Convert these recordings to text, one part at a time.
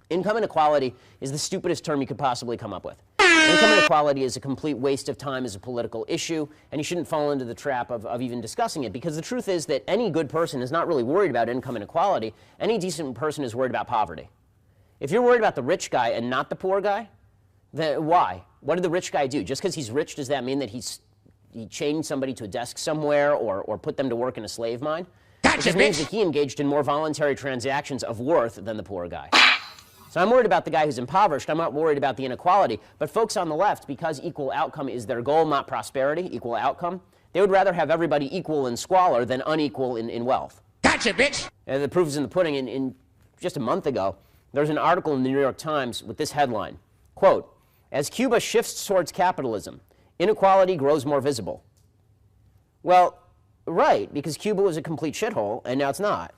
Income inequality is the stupidest term you could possibly come up with. Income inequality is a complete waste of time as a political issue, and you shouldn't fall into the trap of even discussing it, because the truth is that any good person is not really worried about income inequality. Any decent person is worried about poverty. If you're worried about the rich guy and not the poor guy, then why? What did the rich guy do? Just because he's rich, does that mean that he chained somebody to a desk somewhere or put them to work in a slave mine? Gotcha, it just means that he engaged in more voluntary transactions of worth than the poor guy. So I'm worried about the guy who's impoverished. I'm not worried about the inequality. But folks on the left, because equal outcome is their goal, not prosperity, equal outcome, they would rather have everybody equal in squalor than unequal in wealth. Gotcha, bitch! And the proof is in the pudding. In just a month ago, there was an article in the New York Times with this headline, quote, "As Cuba shifts towards capitalism, inequality grows more visible." Well, right, because Cuba was a complete shithole, and now it's not.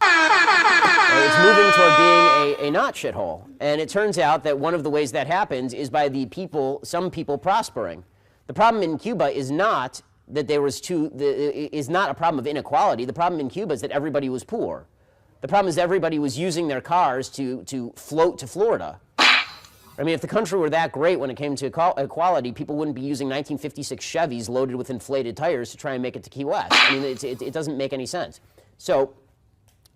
It's moving toward being a not shithole. And it turns out that one of the ways that happens is by some people prospering. The problem in Cuba is not that is not a problem of inequality. The problem in Cuba is that everybody was poor. The problem is everybody was using their cars to float to Florida. I mean, if the country were that great when it came to equality, people wouldn't be using 1956 Chevys loaded with inflated tires to try and make it to Key West. I mean, it doesn't make any sense. So,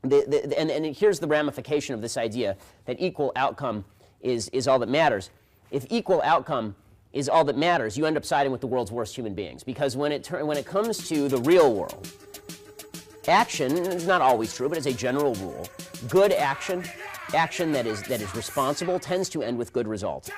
and here's the ramification of this idea that equal outcome is all that matters. If equal outcome is all that matters, you end up siding with the world's worst human beings. Because when it comes to the real world, action is not always true, but as a general rule, good action that is responsible, tends to end with good results.